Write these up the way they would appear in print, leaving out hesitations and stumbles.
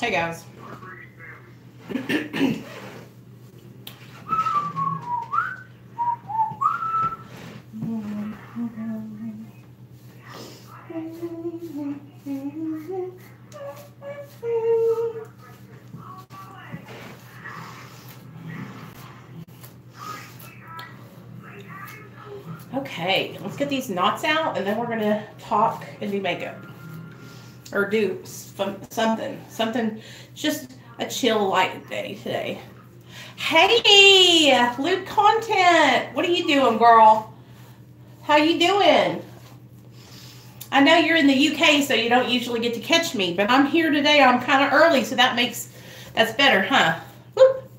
Hey guys. Okay, let's get these knots out and then we're gonna talk and do makeup. Or do something, just a chill light day today. Hey, Luke Content, what are you doing, girl? How you doing? I know you're in the UK, so you don't usually get to catch me, but I'm here today. I'm kind of early, so that's better, huh? Whoop.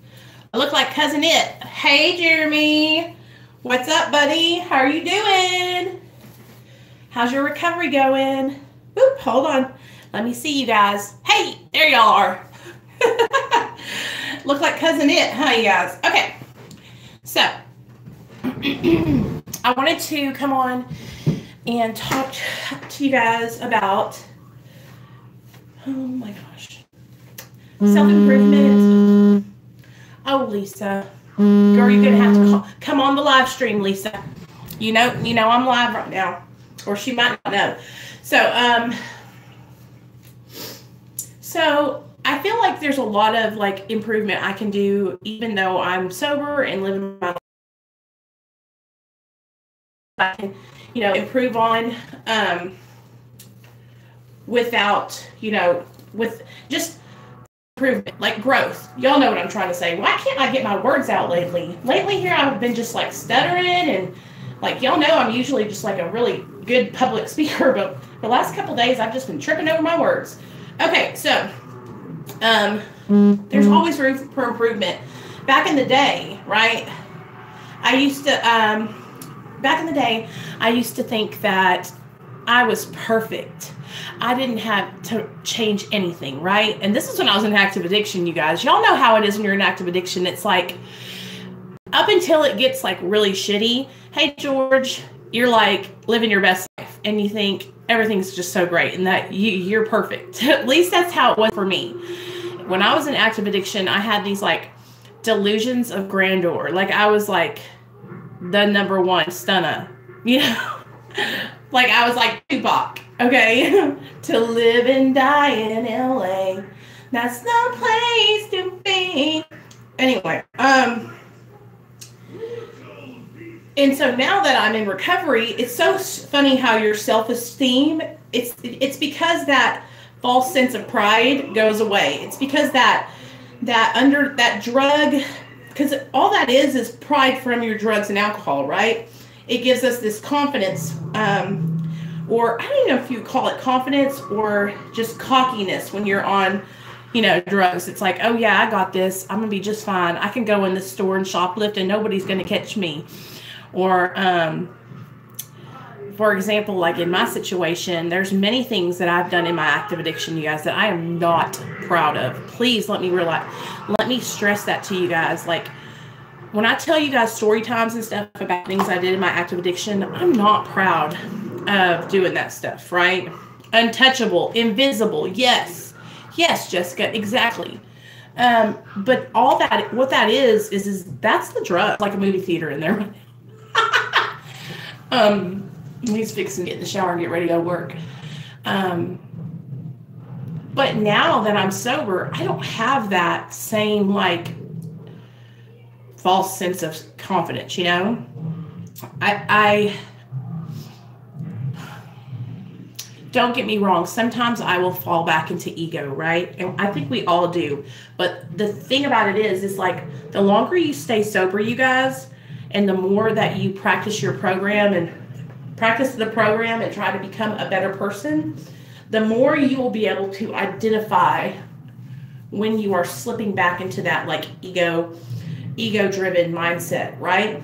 I look like Cousin It. Hey, Jeremy. What's up, buddy? How are you doing? How's your recovery going? Whoop, hold on. Let me see you guys. Hey, there y'all are. Look like Cousin It, huh, you guys? Okay. So, I wanted to come on and talk to you guys about, oh my gosh, self-improvement. Oh, Lisa. Girl, you're going to have to come on the live stream, Lisa. You know I'm live right now. Or she might not know. So I feel like there's a lot of like improvement I can do even though I'm sober and living my life. I can, improve on without, with just improvement, like growth. Y'all know what I'm trying to say. Why can't I get my words out lately? Lately here I've been just like stuttering and like y'all know I'm usually just like a really good public speaker, but the last couple days I've just been tripping over my words. Okay, so there's always room for improvement. Back in the day, right? I used to think that I was perfect. I didn't have to change anything, right? And this is when I was in active addiction, you guys. Y'all know how it is when you're in active addiction. It's like, up until it gets like really shitty, hey, George, you're like living your best life. And you think everything's just so great and that you're perfect. At least that's how it was for me. When I was in active addiction, I had these like delusions of grandeur. Like I was like the number one stunner, like I was like Tupac, okay? To live and die in LA, that's the place to be. Anyway, and so now that I'm in recovery, it's so funny how your self-esteem, it's because that false sense of pride goes away. It's because that under that drug, because all that is pride from your drugs and alcohol, right? It gives us this confidence, or I don't know if you call it confidence or just cockiness when you're on, drugs. It's like, oh yeah, I got this. I'm gonna be just fine. I can go in the store and shoplift and nobody's gonna catch me. Or, for example, like in my situation, there's many things that I've done in my active addiction, you guys, that I am not proud of. Please let me stress that to you guys. Like when I tell you guys story times and stuff about things I did in my active addiction, I'm not proud of doing that stuff, right? Untouchable, invisible. Yes, Jessica, exactly. But all that, what that is that's the drug, like a movie theater in there. He's fixing to get in the shower and get ready to go work. But now that I'm sober, I don't have that same like false sense of confidence, I don't get me wrong. Sometimes I will fall back into ego, right? And I think we all do. But the thing about it is like the longer you stay sober, you guys, and the more that you practice the program and try to become a better person, the more you will be able to identify when you are slipping back into that like ego-driven mindset, right?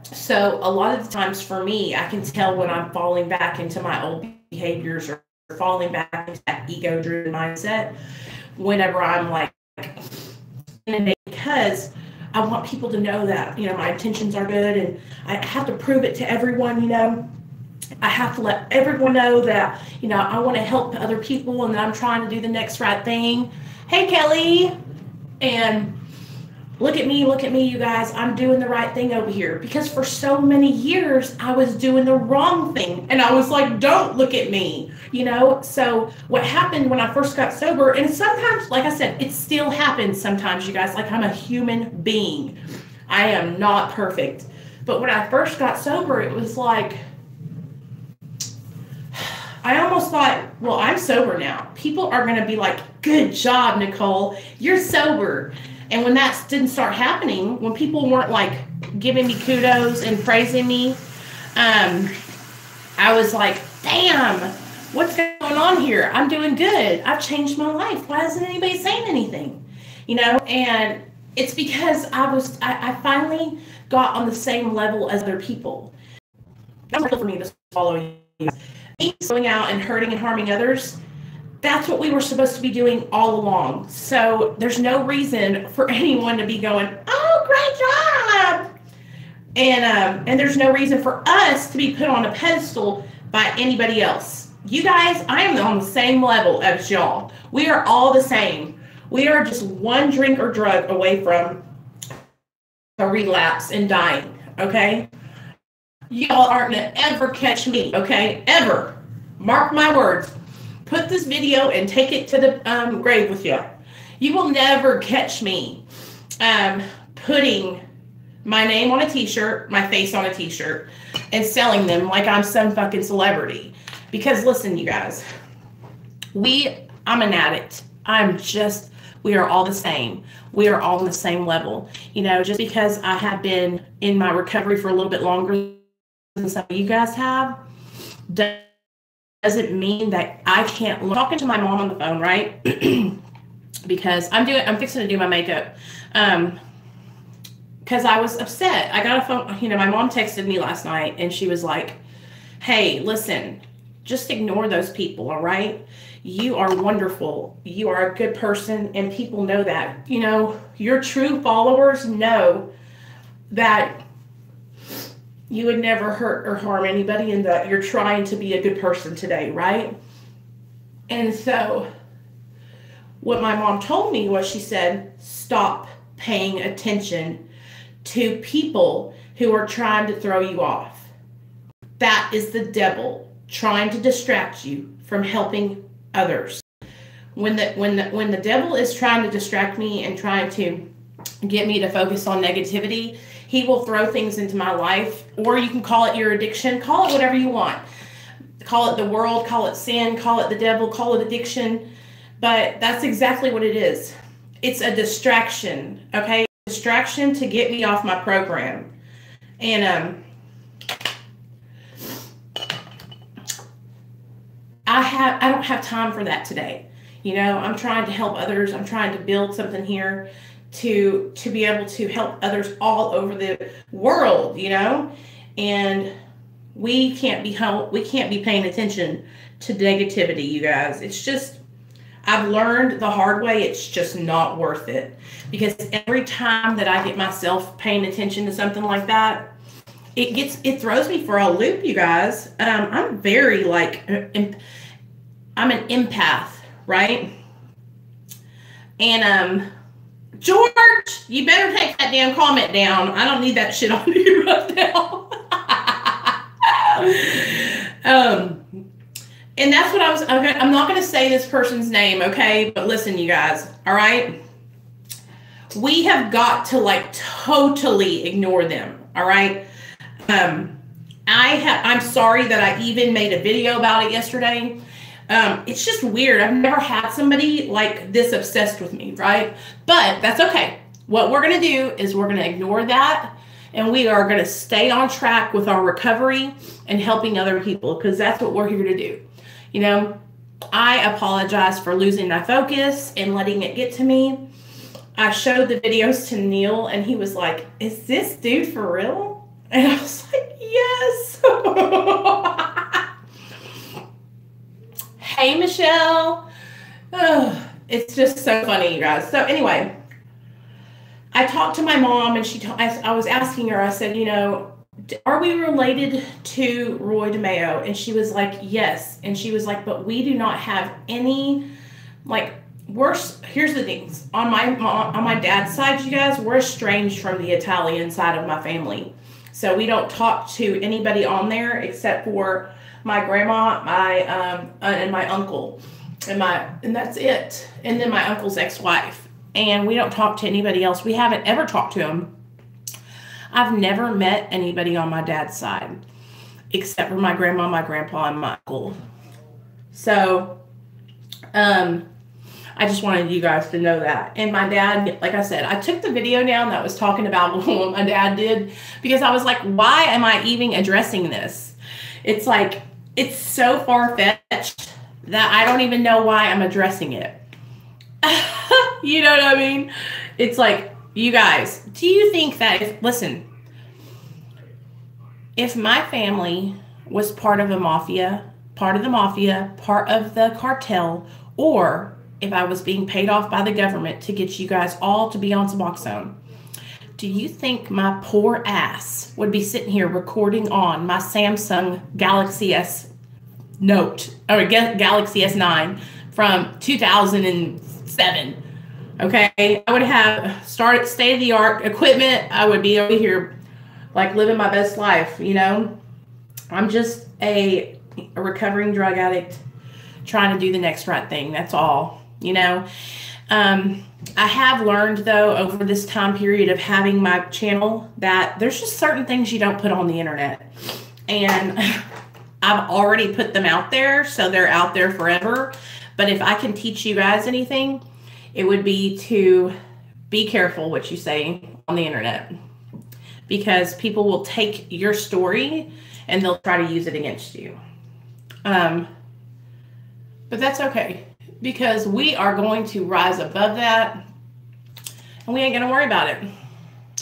So a lot of the times for me, I can tell when I'm falling back into my old behaviors or falling back into that ego-driven mindset whenever I'm like, because I want people to know that, my intentions are good and I have to prove it to everyone, I have to let everyone know that, I want to help other people and that I'm trying to do the next right thing. hey, Kelly. And look at me, you guys. I'm doing the right thing over here. Because for so many years, I was doing the wrong thing. And I was like, don't look at me, you know? So what happened when I first got sober, and sometimes, like I said, it still happens sometimes, you guys. Like, I'm a human being. I am not perfect. But when I first got sober, it was like, I almost thought, well, I'm sober now. People are going to be like, good job, Nicole. You're sober. And when that didn't start happening, when people weren't like giving me kudos and praising me, I was like, damn, what's going on here? I'm doing good. I've changed my life. Why isn't anybody saying anything? You know, and it's because I finally got on the same level as other people. That's hard for me to follow you. Me going out and hurting and harming others, that's what we were supposed to be doing all along. So there's no reason for anyone to be going, oh, great job. And there's no reason for us to be put on a pedestal by anybody else. You guys, I am on the same level as y'all. We are all the same. We are just one drink or drug away from a relapse and dying, okay? Y'all aren't gonna ever catch me, okay? Ever. Mark my words. Put this video and take it to the grave with you. You will never catch me putting my name on a t-shirt, my face on a t-shirt, and selling them like I'm some fucking celebrity. Because listen, you guys, I'm an addict. We are all the same. We are all on the same level. You know, just because I have been in my recovery for a little bit longer than some of you guys have, doesn't mean that I can't. I'm talking to my mom on the phone, right? Because I'm fixing to do my makeup. Because I was upset. I got a phone, you know, my mom texted me last night and she was like, hey, listen, just ignore those people, all right? You are wonderful. You are a good person, and people know that. You know, your true followers know that you would never hurt or harm anybody and that you're trying to be a good person today, right? And so what my mom told me was, she said, stop paying attention to people who are trying to throw you off. That is the devil trying to distract you from helping others. When the devil is trying to distract me and trying to get me to focus on negativity, he will throw things into my life, or you can call it your addiction, call it whatever you want. Call it the world, call it sin, call it the devil, call it addiction, but that's exactly what it is. It's a distraction, okay? Distraction to get me off my program. And I don't have time for that today. You know, I'm trying to help others. I'm trying to build something here to be able to help others all over the world, you know? And we can't be paying attention to negativity, you guys. It's just, I've learned the hard way, it's just not worth it. Because every time that I get myself paying attention to something like that, it throws me for a loop, you guys. I'm very like, I'm an empath, right? And George, you better take that damn comment down. I don't need that shit on you right now. And that's what I was, okay, I'm not going to say this person's name, okay? But listen, you guys, all right? We have got to like totally ignore them, all right? I'm sorry that I even made a video about it yesterday. It's just weird. I've never had somebody like this obsessed with me, right? But that's okay. What we're going to do is we're going to ignore that, and we are going to stay on track with our recovery and helping other people, because that's what we're here to do. You know, I apologize for losing my focus and letting it get to me. I showed the videos to Neil, and he was like, is this dude for real? And I was like, yes. Hey, Michelle. Oh, it's just so funny, you guys. So anyway, I talked to my mom, and I was asking her, I said, you know, are we related to Roy DeMeo? And she was like, yes. And she was like, but we do not have any, like, here's the things. On my dad's side, you guys, we're estranged from the Italian side of my family. So we don't talk to anybody on there except for my grandma, and my uncle, and that's it. And then my uncle's ex-wife. And we don't talk to anybody else. We haven't ever talked to them. I've never met anybody on my dad's side except for my grandma, my grandpa, and my uncle. So, I just wanted you guys to know that. And my dad, like I said, I took the video down that was talking about what my dad did because I was like, why am I even addressing this? It's like, it's so far-fetched that I don't even know why I'm addressing it. You know what I mean? It's like, you guys, do you think that if my family was part of the mafia, part of the cartel, or if I was being paid off by the government to get you guys all to be on Suboxone, do you think my poor ass would be sitting here recording on my Samsung Galaxy S Note, or Galaxy S9 from 2007? Okay, I would have started state-of-the-art equipment. I would be over here like living my best life, you know? I'm just a recovering drug addict trying to do the next right thing. That's all, you know? I have learned, though, over this time period of having my channel that there's just certain things you don't put on the internet. And I've already put them out there, so they're out there forever. But if I can teach you guys anything, it would be to be careful what you say on the internet, because people will take your story and they'll try to use it against you. But that's okay, because we are going to rise above that and we ain't going to worry about it.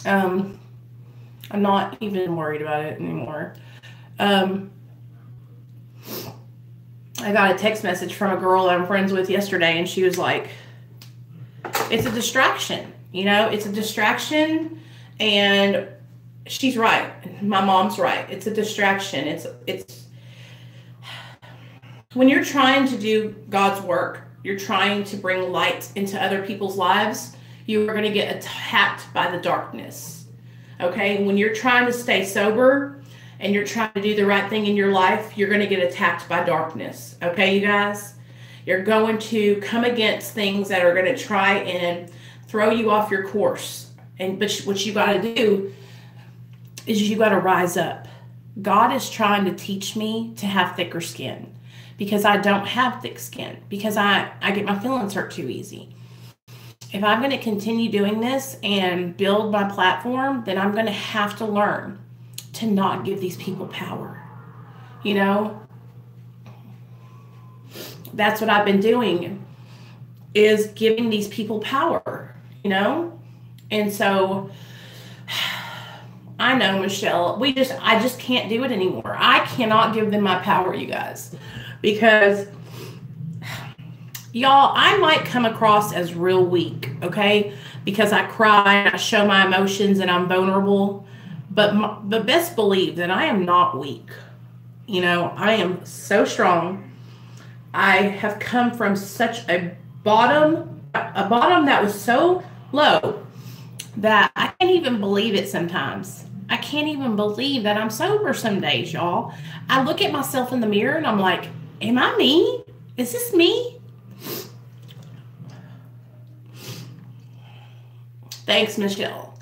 I'm not even worried about it anymore. I got a text message from a girl I'm friends with yesterday, and she was like, it's a distraction, you know, it's a distraction. And she's right. My mom's right. It's a distraction. It's when you're trying to do God's work, you're trying to bring light into other people's lives, you are going to get attacked by the darkness. Okay? When you're trying to stay sober and you're trying to do the right thing in your life, you're going to get attacked by darkness. Okay, you guys? You're going to come against things that are going to try and throw you off your course. But what you got to do is you got to rise up. God is trying to teach me to have thicker skin, because I don't have thick skin, because I get my feelings hurt too easy. If I'm going to continue doing this and build my platform, then I'm going to have to learn to not give these people power. You know? That's what I've been doing, is giving these people power, you know? And so I know, Michelle, I just can't do it anymore. I cannot give them my power, you guys, because y'all, I might come across as real weak, okay? Because I cry and I show my emotions and I'm vulnerable, but best believe that I am not weak. You know, I am so strong. I have come from such a bottom that was so low that I can't even believe it sometimes. I can't even believe that I'm sober some days, y'all. I look at myself in the mirror and I'm like, am I me? Is this me? Thanks, Michelle.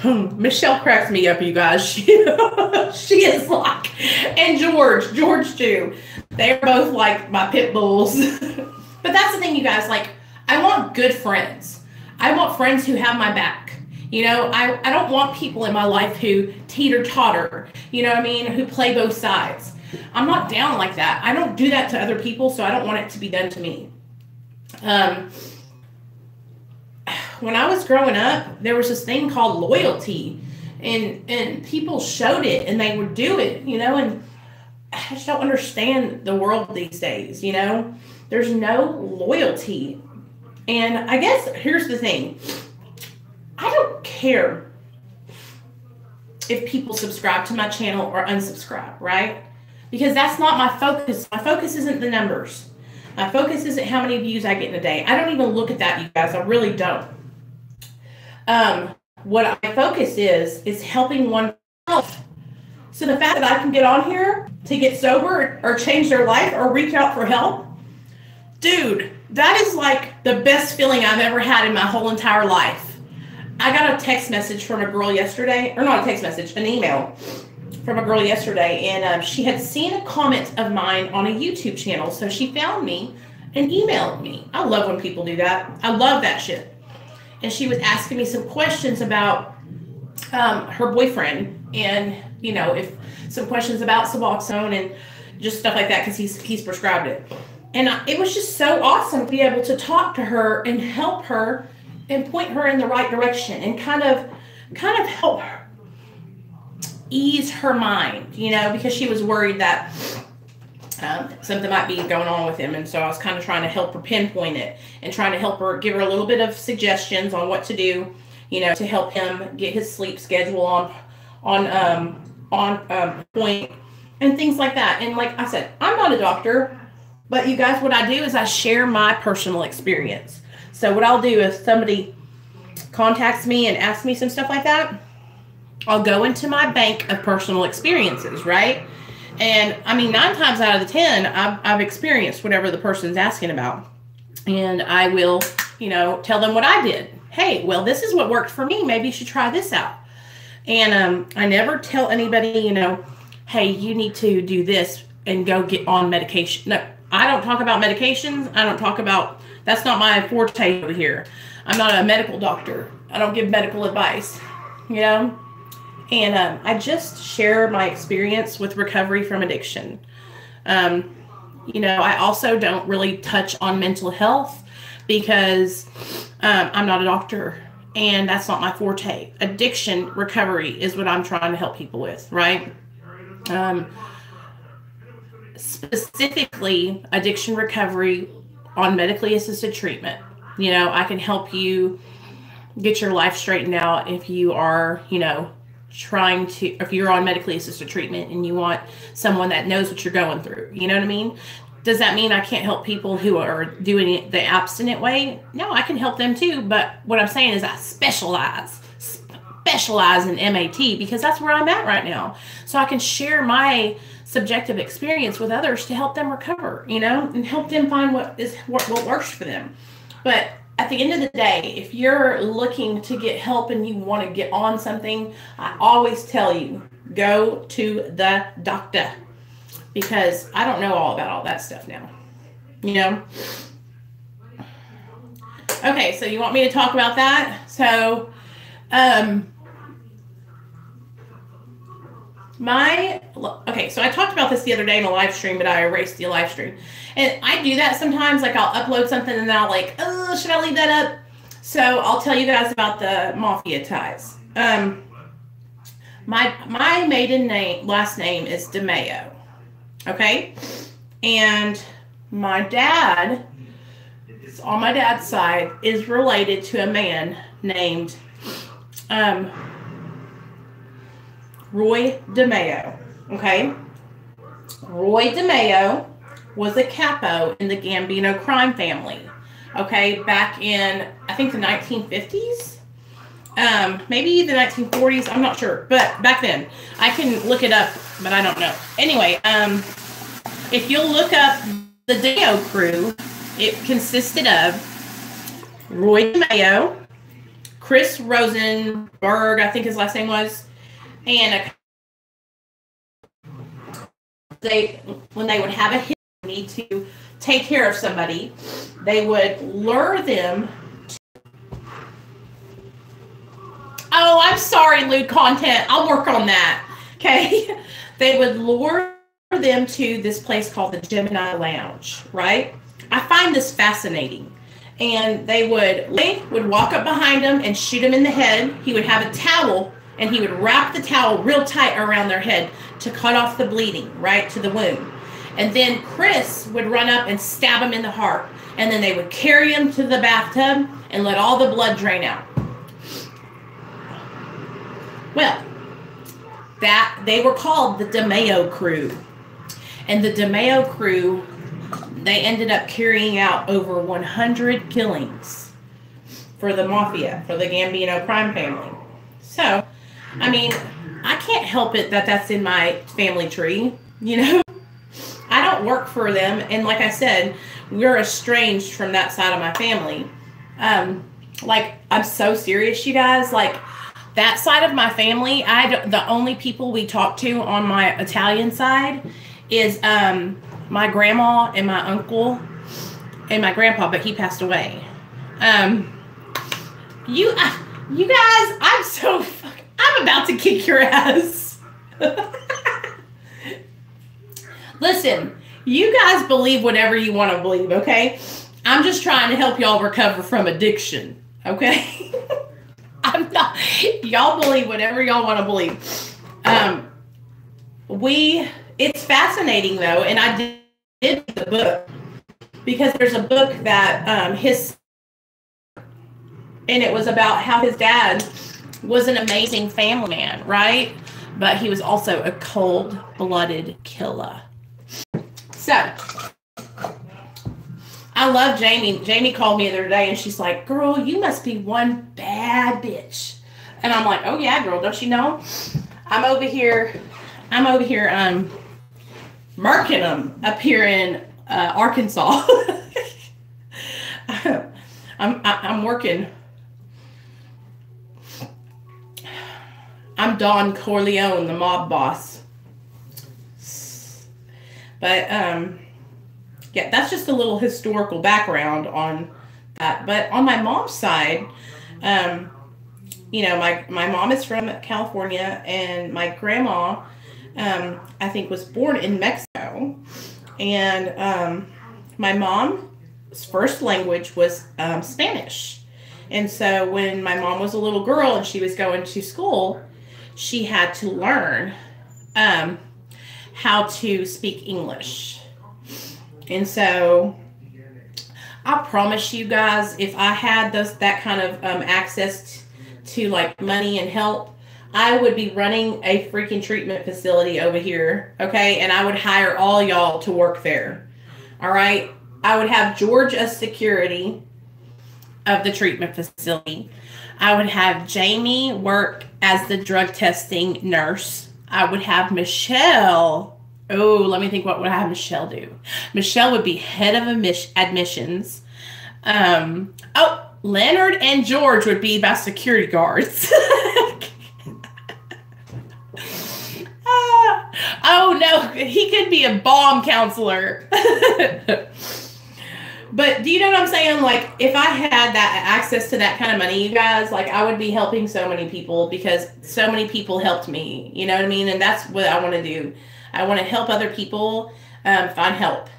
Michelle cracks me up, you guys. She is like, and George too. They're both like my pit bulls. But that's the thing, you guys, like, I want good friends. I want friends who have my back. You know, I don't want people in my life who teeter-totter, you know what I mean, who play both sides. I'm not down like that. I don't do that to other people, so I don't want it to be done to me. When I was growing up, there was this thing called loyalty, and people showed it and they would do it, you know, and I just don't understand the world these days, you know. There's no loyalty. And I guess here's the thing. I don't care if people subscribe to my channel or unsubscribe, right? Because that's not my focus. My focus isn't the numbers. My focus isn't how many views I get in a day. I don't even look at that, you guys. I really don't. What my focus is helping one health. So the fact that I can get on here to get sober or change their life or reach out for help, dude, that is like the best feeling I've ever had in my whole entire life. I got a text message from a girl yesterday, or not a text message, an email from a girl yesterday, and she had seen a comment of mine on a YouTube channel, so she found me and emailed me. I love when people do that. I love that shit. And she was asking me some questions about her boyfriend, and if some questions about Suboxone and just stuff like that, because he's prescribed it. And it was just so awesome to be able to talk to her and help her and point her in the right direction and kind of help her ease her mind, because she was worried that something might be going on with him. And so I was kind of trying to help her pinpoint it and trying to help her, give her a little bit of suggestions on what to do, to help him get his sleep schedule on point and things like that. And like I said, I'm not a doctor, but you guys, what I do is I share my personal experience. So what I'll do if somebody contacts me and asks me some stuff like that, I'll go into my bank of personal experiences, right? And I mean, 9 times out of the 10, I've experienced whatever the person's asking about. And I will, tell them what I did. Hey, well, this is what worked for me. Maybe you should try this out. And I never tell anybody, hey, you need to do this and go get on medication. No, I don't talk about medications. I don't talk about, that's not my forte over here. I'm not a medical doctor. I don't give medical advice, And I just share my experience with recovery from addiction. I also don't really touch on mental health because I'm not a doctor and that's not my forte. Addiction recovery is what I'm trying to help people with, right? Specifically, addiction recovery on medically assisted treatment. I can help you get your life straightened out if you are, if you're on medically assisted treatment and you want someone that knows what you're going through. You know what I mean? Does that mean I can't help people who are doing it the abstinent way? No, I can help them too. But what I'm saying is I specialize in MAT because that's where I'm at right now. So I can share my subjective experience with others to help them recover, and help them find what works for them. But at the end of the day, if you're looking to get help and you want to get on something, I always tell you, go to the doctor, because I don't know all about all that stuff now, Okay, so you want me to talk about that? So, so I talked about this the other day in a live stream, but I erased the live stream. And I do that sometimes, like I'll upload something and then I'll should I leave that up? So I'll tell you guys about the mafia ties. My last name is DeMeo. Okay? And my dad, on my dad's side, is related to a man named Roy DeMeo. Okay? Roy DeMeo was a capo in the Gambino crime family. Okay? Back in, I think, the 1950s? Maybe the 1940s. I'm not sure. But back then. I can look it up, but I don't know. Anyway, if you'll look up the DeMeo crew, it consisted of Roy DeMeo, Chris Rosenberg, I think his last name was, and when they would have a hit, need to take care of somebody, they would lure them to, oh, I'm sorry, lewd content. I'll work on that. Okay. They would lure them to this place called the Gemini Lounge, right? I find this fascinating. And they would walk up behind him and shoot him in the head. He would have a towel and he would wrap the towel real tight around their head to cut off the bleeding, right, to the wound. And then Chris would run up and stab him in the heart. And then they would carry him to the bathtub and let all the blood drain out. Well, they were called the DeMeo crew. And the DeMeo crew they ended up carrying out over 100 killings for the mafia, for the Gambino crime family. So, I mean, I can't help it that that's in my family tree, you know? I don't work for them, and like I said, we're estranged from that side of my family. Like, I'm so serious, you guys. Like, that side of my family, the only people we talk to on my Italian side is my grandma and my uncle and my grandpa, but he passed away. You guys, I'm about to kick your ass. Listen, you guys believe whatever you want to believe, okay? I'm just trying to help y'all recover from addiction, okay? I'm not. Y'all believe whatever y'all want to believe. It's fascinating though, and I did the book because there's a book that and it was about how his dad was an amazing family man, right? But he was also a cold-blooded killer. So, I love Jamie. Jamie called me the other day and she's like, girl, you must be one bad bitch. And I'm like, oh yeah, girl, don't you know? I'm over here, murking them up here in Arkansas. I'm working. I'm Don Corleone, the mob boss. But, yeah, that's just a little historical background on that. But on my mom's side, you know, my mom is from California, and my grandma, I think, was born in Mexico. And my mom's first language was Spanish. And so when my mom was a little girl and she was going to school, she had to learn how to speak English. And so I promise you guys, if I had that kind of access to like money and help, I would be running a freaking treatment facility over here, okay? And I would hire all y'all to work there, all right? I would have George as security of the treatment facility. I would have Jamie work as the drug testing nurse. I would have Michelle. Oh, let me think, what would I have Michelle do? Michelle would be head of admissions. Oh, Leonard and George would be my security guards. Oh, no, he could be a bomb counselor. But do you know what I'm saying? Like, if I had that access to that kind of money, you guys, like, I would be helping so many people because so many people helped me. You know what I mean? And that's what I want to do. I want to help other people find help.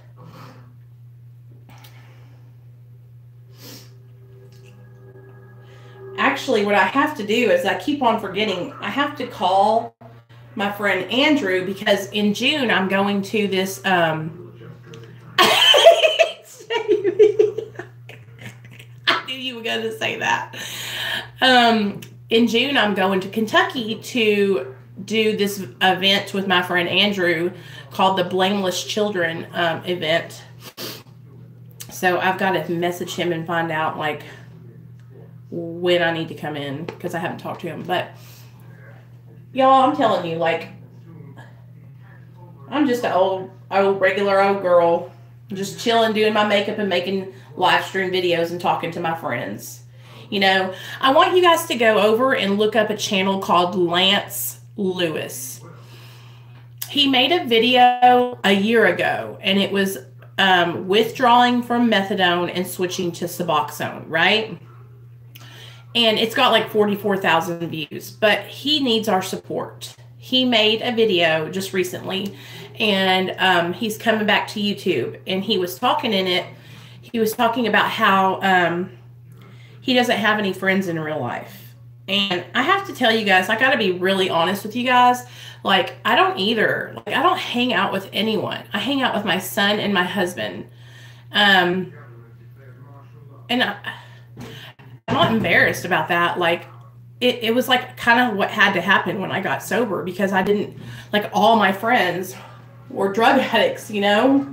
Actually, what I have to do is I keep on forgetting. I have to call my friend Andrew because in June I'm going to this... I knew you were going to say that. In June, I'm going to Kentucky to do this event with my friend Andrew called the Blameless Children event. So I've got to message him and find out like when I need to come in because I haven't talked to him. But y'all, I'm telling you, like, I'm just an old regular old girl, just chilling, doing my makeup and making live stream videos and talking to my friends. You know, I want you guys to go over and look up a channel called Lance Lewis. He made a video a year ago, and it was withdrawing from methadone and switching to Suboxone, right? And it's got like 44,000 views, but he needs our support. He made a video just recently, and he's coming back to YouTube, and he was talking in it. He was talking about how he doesn't have any friends in real life. And I have to tell you guys, I got to be really honest with you guys. Like, I don't either. Like, I don't hang out with anyone. I hang out with my son and my husband. And I'm not embarrassed about that. Like, it was like kind of what had to happen when I got sober because I didn't, like, all my friends were drug addicts, you know?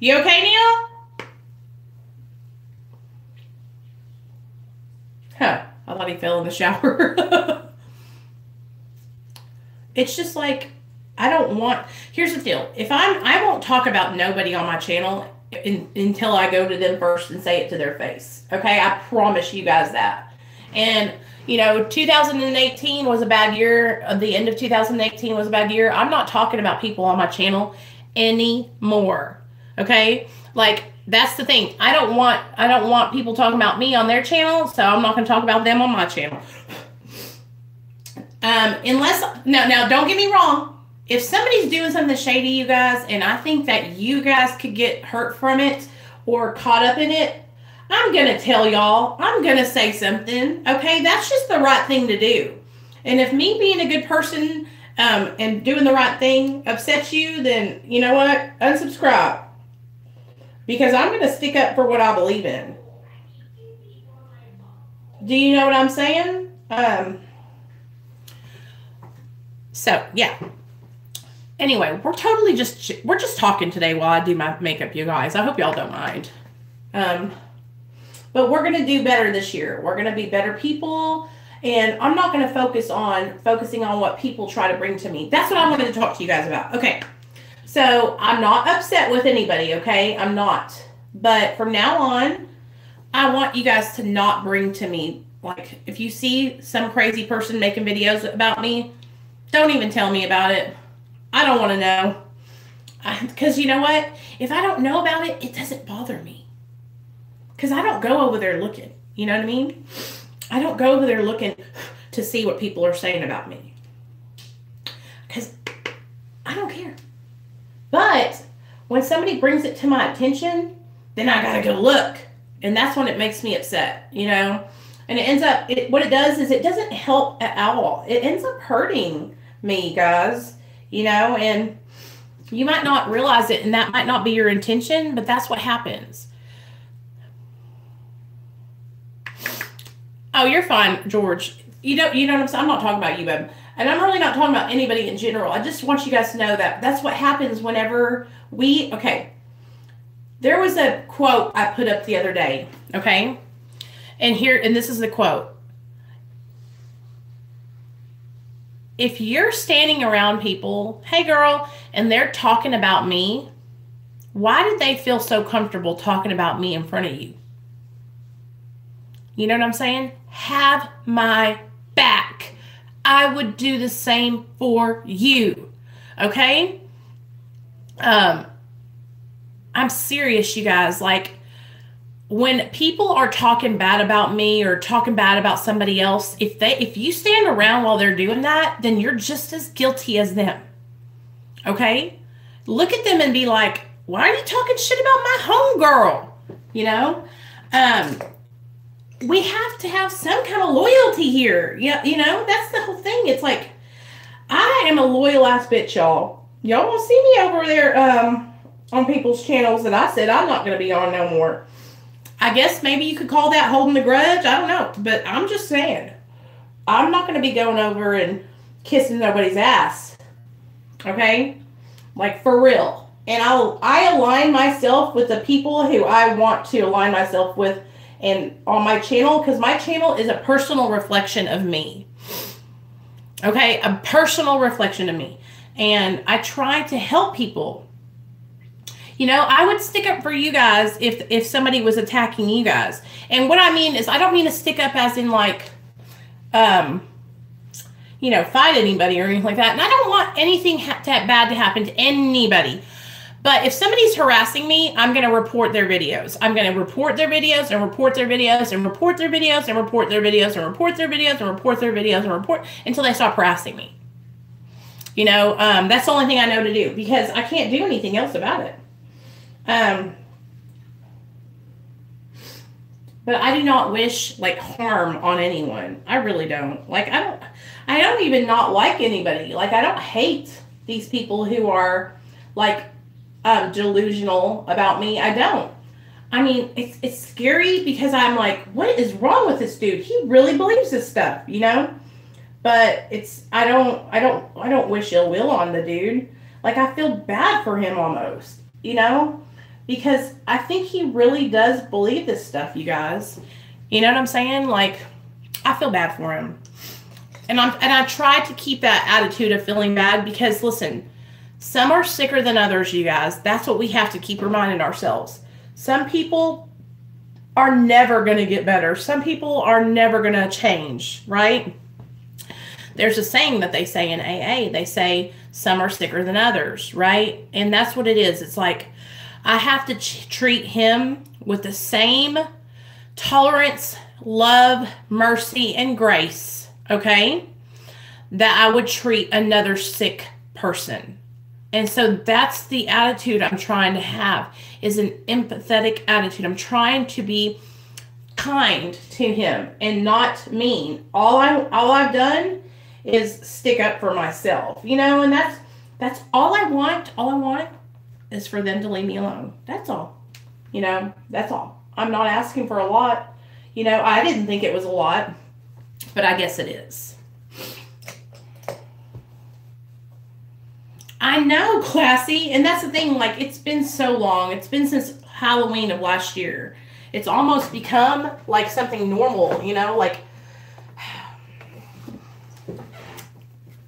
You okay, Neil? Huh. I thought he fell in the shower. It's just like, I don't want, here's the deal. I won't talk about nobody on my channel until I go to them first and say it to their face. Okay? I promise you guys that. And, 2018 was a bad year. The end of 2018 was a bad year. I'm not talking about people on my channel anymore. Okay? Like, that's the thing. I don't want people talking about me on their channel, so I'm not going to talk about them on my channel. Now, don't get me wrong. If somebody's doing something shady, you guys, and I think that you guys could get hurt from it or caught up in it, I'm going to tell y'all. I'm going to say something. Okay? That's just the right thing to do. And if me being a good person and doing the right thing upsets you, then you know what? Unsubscribe. Because I'm going to stick up for what I believe in. Do you know what I'm saying? So, yeah. Anyway, we're just talking today while I do my makeup, you guys. I hope y'all don't mind. But we're going to do better this year. We're going to be better people. And I'm not going to focusing on what people try to bring to me. That's what I wanted to talk to you guys about. Okay. So I'm not upset with anybody, okay? I'm not. But from now on, I want you guys to not bring to me, like, if you see some crazy person making videos about me, don't even tell me about it. I don't want to know. Because you know what? If I don't know about it, it doesn't bother me. Because I don't go over there looking. You know what I mean? I don't go over there looking to see what people are saying about me. Because I don't care. But when somebody brings it to my attention, then I gotta go look. And that's when it makes me upset, And it ends up, what it does is it doesn't help at all. It ends up hurting me, guys, and you might not realize it, and that might not be your intention, but that's what happens. Oh, you're fine, George. You know what I'm saying? I'm not talking about you, babe. And I'm really not talking about anybody in general. I just want you guys to know that that's what happens whenever okay. There was a quote I put up the other day, okay? And this is the quote. If you're standing around people, hey girl, and they're talking about me, why did they feel so comfortable talking about me in front of you? You know what I'm saying? Have my back. I would do the same for you. Okay? I'm serious, you guys. Like, when people are talking bad about me or talking bad about somebody else, if you stand around while they're doing that, then you're just as guilty as them. Okay? Look at them and be like, why are you talking shit about my homegirl? We have to have some kind of loyalty here. Yeah, that's the whole thing. It's like, I am a loyal ass bitch, y'all. Y'all won't see me over there on people's channels that I said I'm not going to be on no more. I guess maybe you could call that holding the grudge. I don't know. But I'm just saying, I'm not going to be going over and kissing nobody's ass. Okay? Like, for real. And I align myself with the people who I want to align myself with and on my channel, because my channel is a personal reflection of me. Okay? A personal reflection of me. And I try to help people. I would stick up for you guys if somebody was attacking you guys. And what I mean is, I don't mean to stick up as in like, fight anybody or anything like that. And I don't want anything bad to happen to anybody. But if somebody's harassing me, I'm going to report their videos. I'm going to report their videos and report their videos and report their videos and report their videos and report their videos and report their videos and report until they stop harassing me. That's the only thing I know to do, because I can't do anything else about it. But I do not wish like harm on anyone. I really don't. Like, I don't even not like anybody. Like, I don't hate these people who are like delusional about me. I don't. I mean, it's scary because I'm like, what is wrong with this dude? He really believes this stuff, But I don't wish ill will on the dude. Like, I feel bad for him almost, because I think he really does believe this stuff, you guys. You know what I'm saying? Like, I feel bad for him. And I try to keep that attitude of feeling bad because, listen, some are sicker than others, you guys. That's what we have to keep reminding ourselves. Some people are never going to get better. Some people are never going to change, right? There's a saying that they say in AA. They say some are sicker than others, right? And that's what it is. It's like I have to treat him with the same tolerance, love, mercy, and grace, okay, that I would treat another sick person. And so that's the attitude I'm trying to have, is an empathetic attitude. I'm trying to be kind to him and not mean. All I've done is stick up for myself, you know, and that's all I want. All I want is for them to leave me alone. That's all. You know, that's all. I'm not asking for a lot. You know, I didn't think it was a lot, but I guess it is. I know, Classy. And that's the thing, like, it's been so long. It's been since Halloween of last year. It's almost become like something normal, you know, like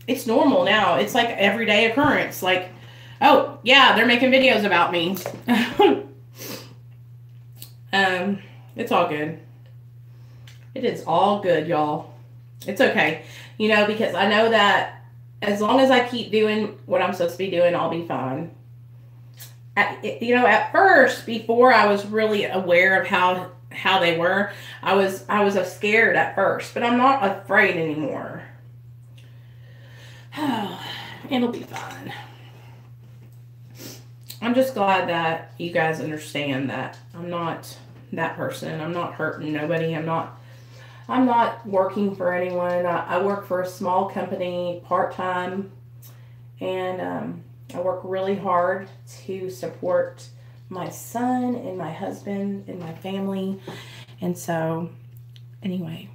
it's normal now. It's like everyday occurrence. Like, oh, yeah, they're making videos about me. It's all good. It is all good, y'all. It's okay. You know, because I know that as long as I keep doing what I'm supposed to be doing, I'll be fine. You know, at first, before I was really aware of how they were, I was scared at first, but I'm not afraid anymore. It'll be fine. I'm just glad that you guys understand that I'm not that person. I'm not hurting nobody. I'm not working for anyone. I work for a small company part-time, and I work really hard to support my son and my husband and my family. And so, anyway.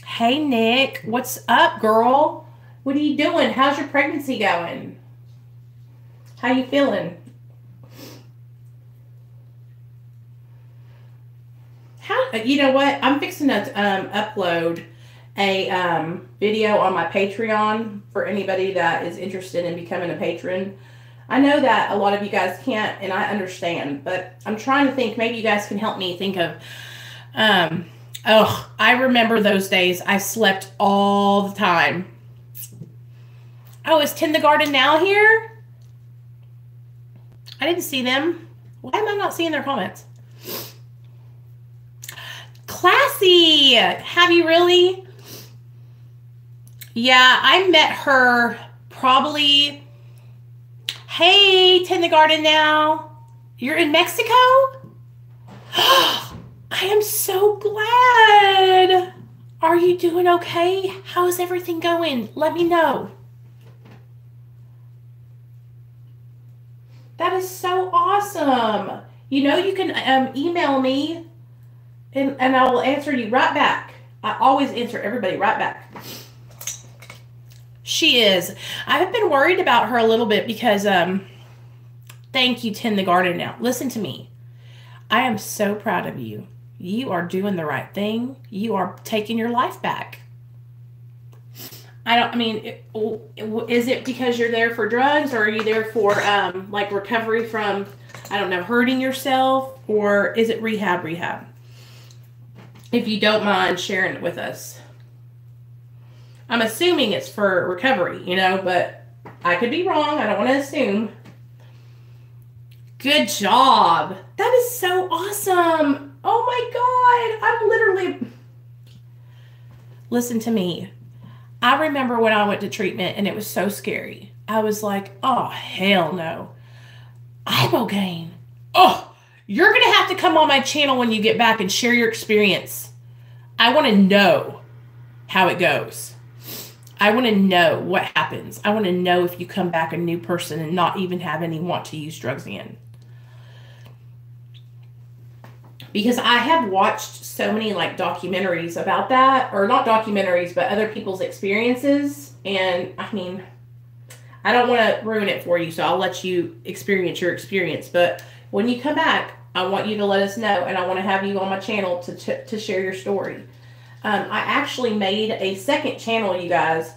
Hey, Nick. What's up, girl? What are you doing? How's your pregnancy going? How you feeling? You know what? I'm fixing to upload a video on my Patreon for anybody that is interested in becoming a patron. I know that a lot of you guys can't, and I understand, but I'm trying to think, maybe you guys can help me think of, I remember those days. I slept all the time. Oh, is Kindergarten Now here? I didn't see them. Why am I not seeing their comments? Classy, have you really? Yeah, I met her probably. Hey, Kindergarten Now. You're in Mexico? I am so glad. Are you doing okay? How is everything going? Let me know. That is so awesome. You know, you can email me and I will answer you right back. I always answer everybody right back. She is. I've been worried about her a little bit because, thank you, Tend the Garden Now. Listen to me. I am so proud of you. You are doing the right thing. You are taking your life back. Is it because you're there for drugs, or are you there for, like, recovery from, I don't know, hurting yourself, or is it rehab? If you don't mind sharing it with us. I'm assuming it's for recovery, you know, but I could be wrong. I don't want to assume. Good job. That is so awesome. Oh my God. I'm literally... Listen to me. I remember when I went to treatment and it was so scary. I was like, oh, hell no. Ibogaine. Oh, you're going to have to come on my channel when you get back and share your experience. I want to know how it goes. I want to know what happens. I want to know if you come back a new person and not even have any want to use drugs again. Because I have watched so many like documentaries about that, or not documentaries, but other people's experiences. And I mean, I don't want to ruin it for you, so I'll let you experience your experience. But when you come back, I want you to let us know, and I want to have you on my channel to share your story. I actually made a second channel, you guys,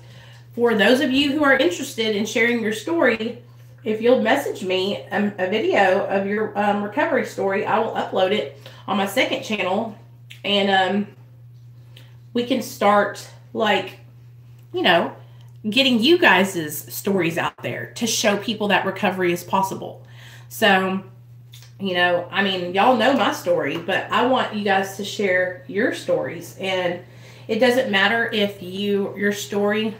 for those of you who are interested in sharing your story. If you'll message me a video of your recovery story, I will upload it on my second channel, and we can start, like, you know, getting you guys' stories out there to show people that recovery is possible. So, you know, I mean, y'all know my story, but I want you guys to share your stories. And it doesn't matter if your story,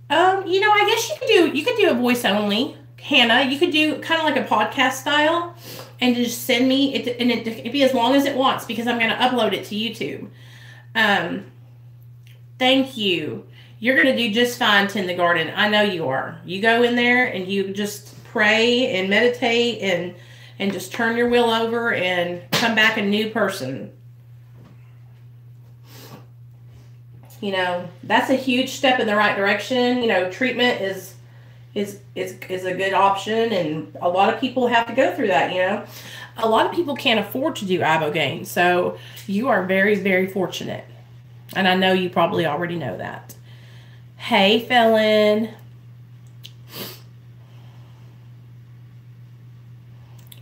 you know, I guess you could do a voice only, Hannah. You could do kind of like a podcast style and just send me it, and it could be as long as it wants, because I'm going to upload it to YouTube. Thank you. You're going to do just fine, Tend the Garden. I know you are. You go in there and you just pray and meditate and just turn your will over and come back a new person. You know, that's a huge step in the right direction. You know, treatment is a good option, and a lot of people have to go through that. You know, a lot of people can't afford to do ibogaine, so you are very, very fortunate, and I know you probably already know that. Hey, Felon.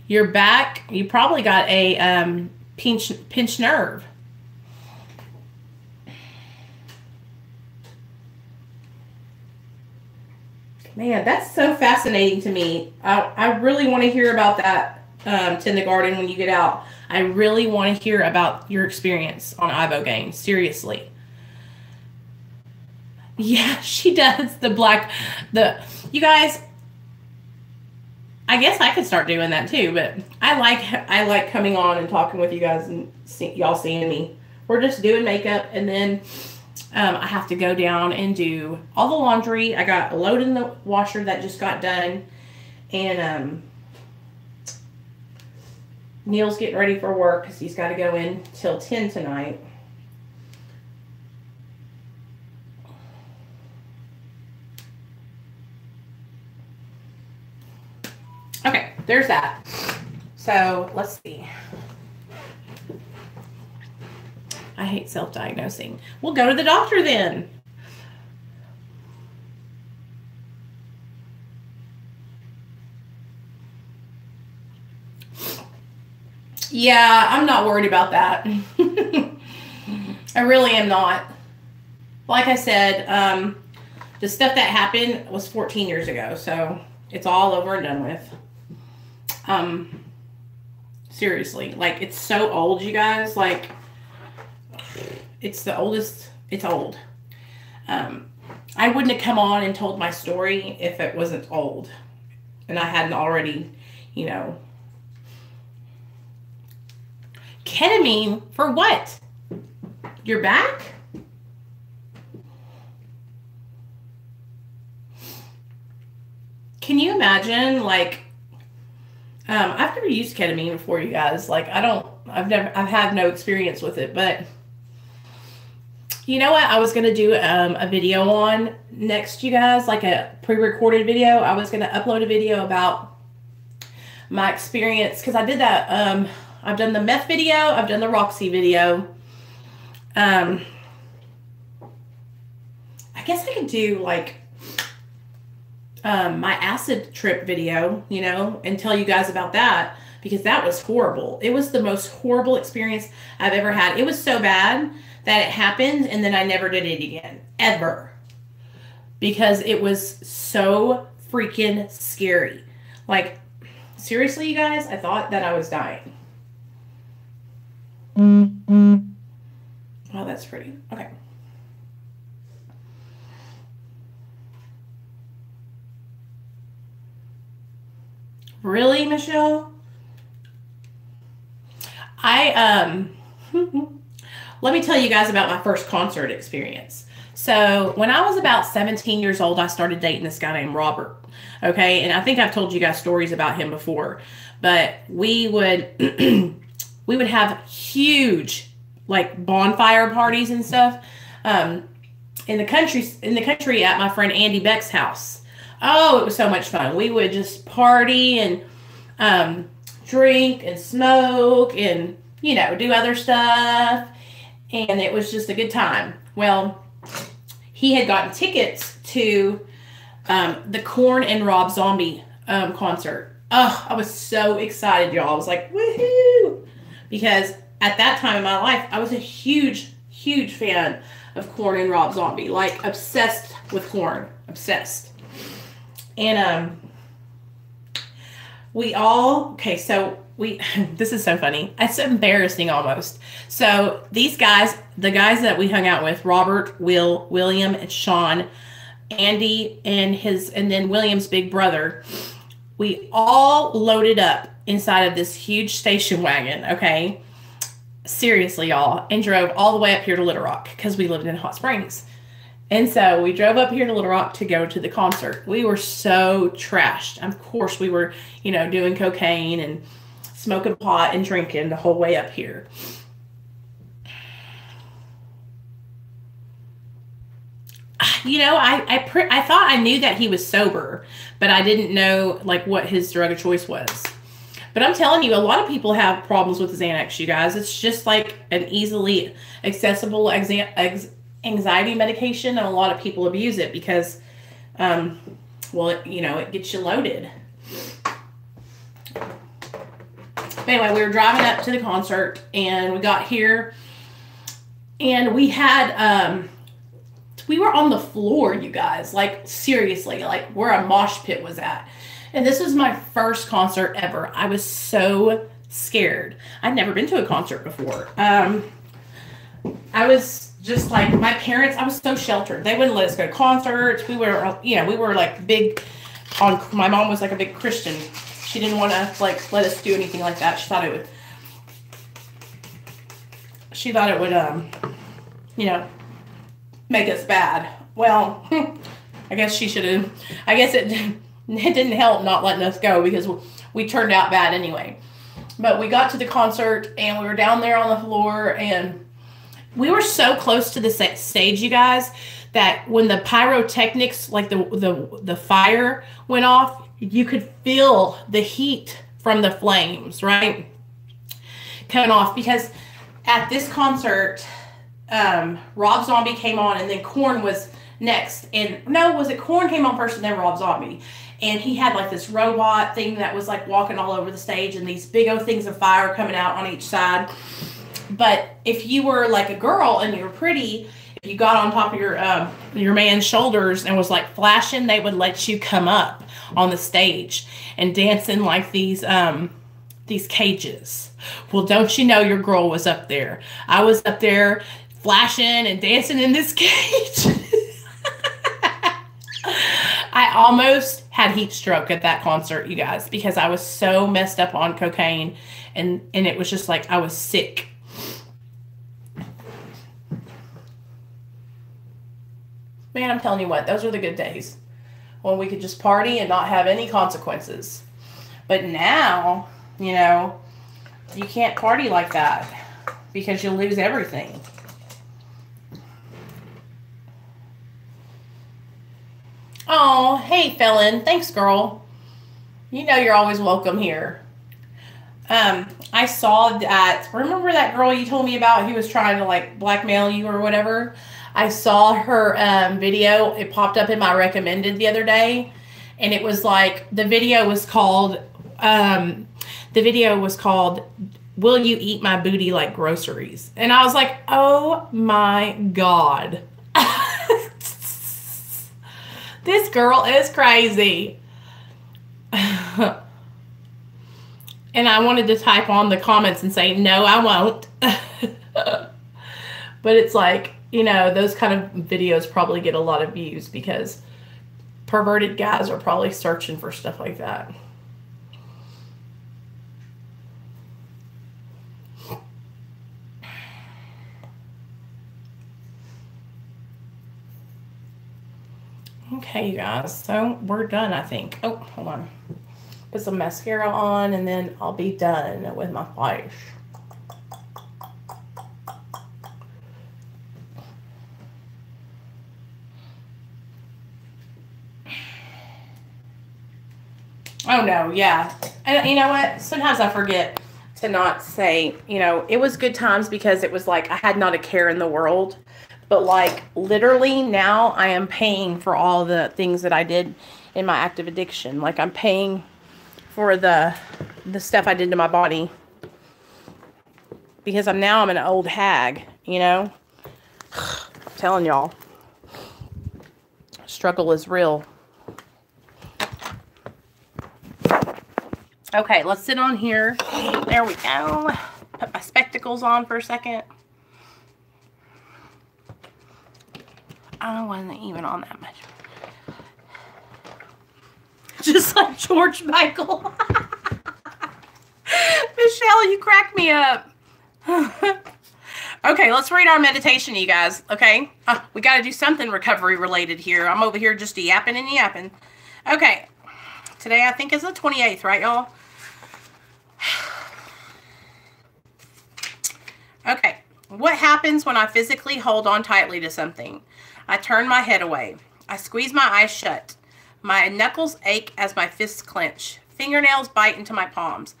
You're back. You probably got a pinched nerve. Man, that's so fascinating to me. I really want to hear about that, Tend the Garden, when you get out. I really want to hear about your experience on ibogaine. Seriously. Yeah, she does. You guys, I guess I could start doing that too, but I like coming on and talking with you guys and y'all seeing me. We're just doing makeup, and then I have to go down and do all the laundry. I got a load in the washer that just got done, and Neil's getting ready for work because he's got to go in till 10 tonight. Okay, there's that. So let's see. I hate self-diagnosing. We'll go to the doctor then. Yeah, I'm not worried about that. I really am not. Like I said, the stuff that happened was 14 years ago, so it's all over and done with. Seriously, like, it's so old, you guys. Like, it's the oldest. It's old. I wouldn't have come on and told my story if it wasn't old, and I hadn't already, you know. Ketamine for what? Your back? Can you imagine, like, I've never used ketamine before, you guys. Like, I've had no experience with it, but you know what? I was going to do a video on next, you guys, like a pre-recorded video. I was going to upload a video about my experience, because I did that. I've done the meth video. I've done the Roxy video. I guess I could do, like, my acid trip video, you know, and tell you guys about that, because that was horrible. It was the most horrible experience I've ever had. It was so bad that it happened, and then I never did it again, ever, because it was so freaking scary. Like, seriously, you guys, I thought that I was dying. Oh, that's pretty. Okay. Really, Michelle? Let me tell you guys about my first concert experience. So when I was about 17 years old, I started dating this guy named Robert. Okay, and I think I've told you guys stories about him before, but we would we would have huge, like, bonfire parties and stuff in the country at my friend Andy Beck's house. Oh, it was so much fun. We would just party, and drink and smoke and, you know, do other stuff. And it was just a good time. Well, he had gotten tickets to the Korn and Rob Zombie concert. Oh, I was so excited, y'all. I was like, woohoo! Because at that time in my life, I was a huge, huge fan of Korn and Rob Zombie. Like, obsessed with Korn. Obsessed. And this is so funny. It's embarrassing almost. So these guys, the guys that we hung out with, Robert, William, and Sean, Andy, and then William's big brother, we all loaded up inside of this huge station wagon, okay? Seriously, y'all, and drove all the way up here to Little Rock because we lived in Hot Springs. And so we drove up here to Little Rock to go to the concert. We were so trashed. Of course, we were, you know, doing cocaine and smoking pot and drinking the whole way up here. You know, I thought I knew that he was sober, but I didn't know, like, what his drug of choice was. But I'm telling you, a lot of people have problems with Xanax, you guys. It's just like an easily accessible anxiety medication, and a lot of people abuse it because, well, it gets you loaded. Anyway, we were driving up to the concert, and we got here, and we had, we were on the floor, you guys, like, seriously, like, where a mosh pit was at. And this was my first concert ever. I was so scared. I'd never been to a concert before. I was just like, my parents, I was so sheltered. They wouldn't let us go to concerts. We were, we were like big on, my mom was like a big Christian. She didn't want to like let us do anything like that. She thought it would, make us bad. Well, I guess it didn't help not letting us go because we turned out bad anyway. But we got to the concert and we were down there on the floor and we were so close to the stage, you guys, that when the pyrotechnics, like the fire went off, you could feel the heat from the flames, right? Coming off, because at this concert, Rob Zombie came on and then Korn was next. And no, was it Korn came on first and then Rob Zombie? And he had like this robot thing that was like walking all over the stage and these big old things of fire coming out on each side. But if you were like a girl and you were pretty, if you got on top of your man's shoulders and was like flashing, they would let you come up on the stage and dance in like these cages. Well, don't you know your girl was up there? I was up there flashing and dancing in this cage. I almost had heat stroke at that concert, you guys, because I was so messed up on cocaine and it was just like I was sick. Man, I'm telling you what, those are the good days when we could just party and not have any consequences. But now, you can't party like that because you'll lose everything. Oh, hey, Felon. Thanks, girl. You know you're always welcome here. I saw that. Remember that girl you told me about who was trying to, like, blackmail you or whatever? I saw her video. It popped up in my recommended the other day. And it was like, the video was called, Will You Eat My Booty Like Groceries? And I was like, oh my God. This girl is crazy. And I wanted to type on the comments and say, no, I won't. But it's like, those kind of videos probably get a lot of views because perverted guys are probably searching for stuff like that. Okay, you guys, so we're done, I think. Oh, hold on. Put some mascara on, and then I'll be done with my face. Oh, no, yeah. And you know what? Sometimes I forget to not say, you know, it was good times because it was like I had not a care in the world. But like literally now I am paying for all the things that I did in my active addiction. Like I'm paying for the stuff I did to my body. Because I'm an old hag, you know? I'm telling y'all. Struggle is real. Okay, let's sit on here. There we go. Put my spectacles on for a second. I wasn't even on that much. Just like George Michael. Michelle, you cracked me up. Okay, let's read our meditation, you guys. Okay, we got to do something recovery related here. I'm over here just yapping and yapping. Okay, today I think is the 28th, right, y'all? Okay, what happens when I physically hold on tightly to something? I turn my head away. I squeeze my eyes shut. My knuckles ache as my fists clench. Fingernails bite into my palms.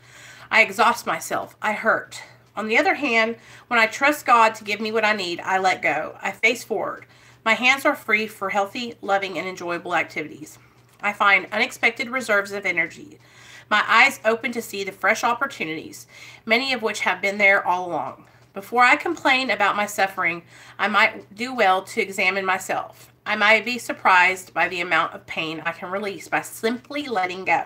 I exhaust myself. I hurt. On the other hand, when I trust God to give me what I need, I let go. I face forward. My hands are free for healthy, loving, and enjoyable activities. I find unexpected reserves of energy. My eyes open to see the fresh opportunities, many of which have been there all along. Before I complain about my suffering, I might do well to examine myself. I might be surprised by the amount of pain I can release by simply letting go.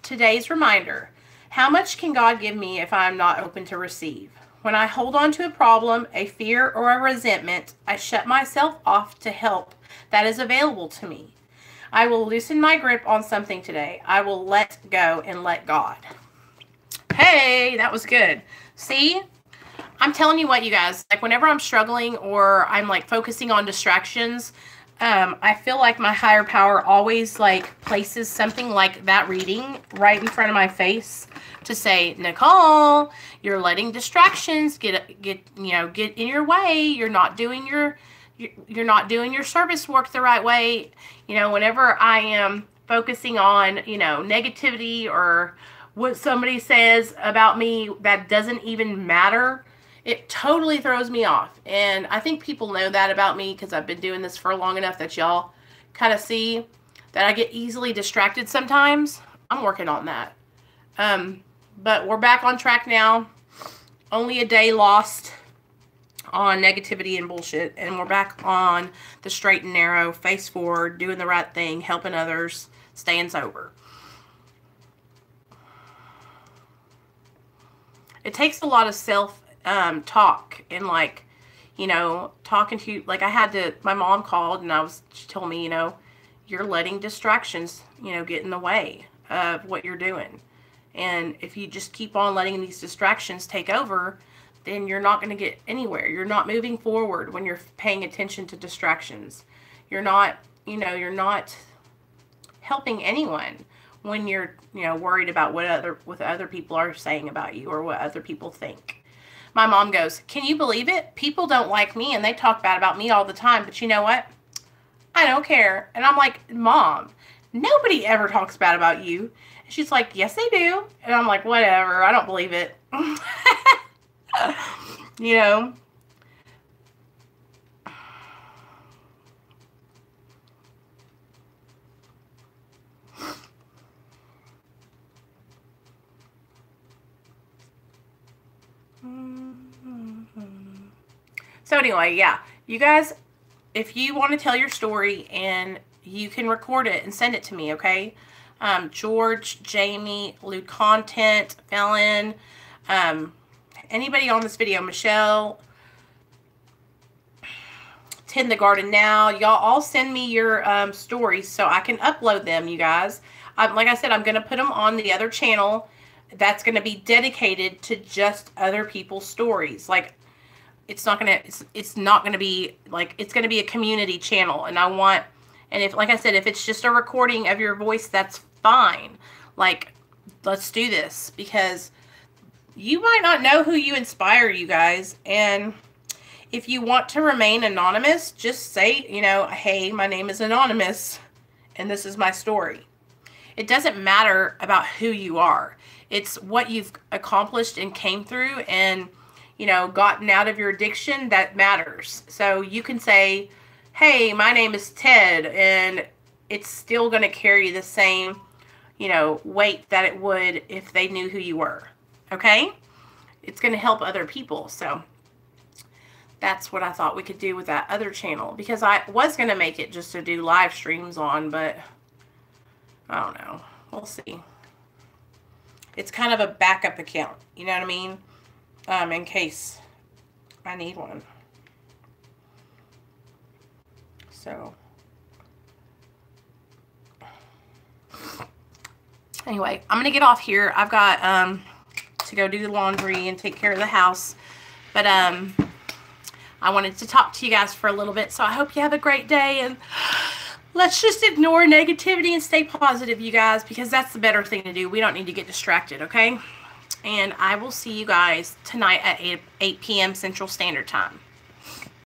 Today's reminder: how much can God give me if I am not open to receive? When I hold on to a problem, a fear, or a resentment, I shut myself off to help that is available to me. I will loosen my grip on something today. I will let go and let God. Hey, that was good. See? I'm telling you what, you guys, like whenever I'm struggling or I'm like focusing on distractions, I feel like my higher power always like places something like that reading right in front of my face to say, Nicole, you're letting distractions get in your way. You're not doing your service work the right way. You know, whenever I am focusing on, you know, negativity or what somebody says about me that doesn't even matter, it totally throws me off. And I think people know that about me because I've been doing this for long enough that y'all kind of see that I get easily distracted sometimes. I'm working on that. But we're back on track now. Only a day lost on negativity and bullshit. And we're back on the straight and narrow, face forward, doing the right thing, helping others, staying sober. It takes a lot of talk and like, you know, talking to, like I had to, my mom called and she told me, you know, you're letting distractions, you know, get in the way of what you're doing. And if you just keep on letting these distractions take over, then you're not going to get anywhere. You're not moving forward when you're paying attention to distractions. You're not, you know, you're not helping anyone when you're, you know, worried about what other people are saying about you or what other people think. My mom goes, can you believe it? People don't like me and they talk bad about me all the time, but you know what? I don't care. And I'm like, Mom, nobody ever talks bad about you. And she's like, yes, they do. And I'm like, whatever. I don't believe it. You know? So anyway, yeah, you guys, if you want to tell your story and you can record it and send it to me, okay? George, Jamie, Lewd Content, Felon, anybody on this video, Michelle, Tend the Garden Now, y'all all send me your stories so I can upload them, you guys. Like I said, I'm going to put them on the other channel that's going to be dedicated to just other people's stories. Like, it's not going to be like, it's going to be a community channel. And if, like I said, if it's just a recording of your voice, that's fine. Like, let's do this because you might not know who you inspire, you guys. And if you want to remain anonymous, just say, you know, hey, my name is Anonymous and this is my story. It doesn't matter about who you are. It's what you've accomplished and came through and, you know, gotten out of your addiction that matters. So you can say, hey, my name is Ted, and it's still going to carry the same, you know, weight that it would if they knew who you were. Okay? It's going to help other people. So that's what I thought we could do with that other channel, because I was going to make it just to do live streams on, but I don't know. We'll see. It's kind of a backup account, you know what I mean? In case I need one. So anyway, I'm going to get off here. I've got to go do the laundry and take care of the house. But I wanted to talk to you guys for a little bit, so I hope you have a great day, and let's just ignore negativity and stay positive, you guys, because that's the better thing to do. We don't need to get distracted, okay? And I will see you guys tonight at 8 p.m. Central Standard Time.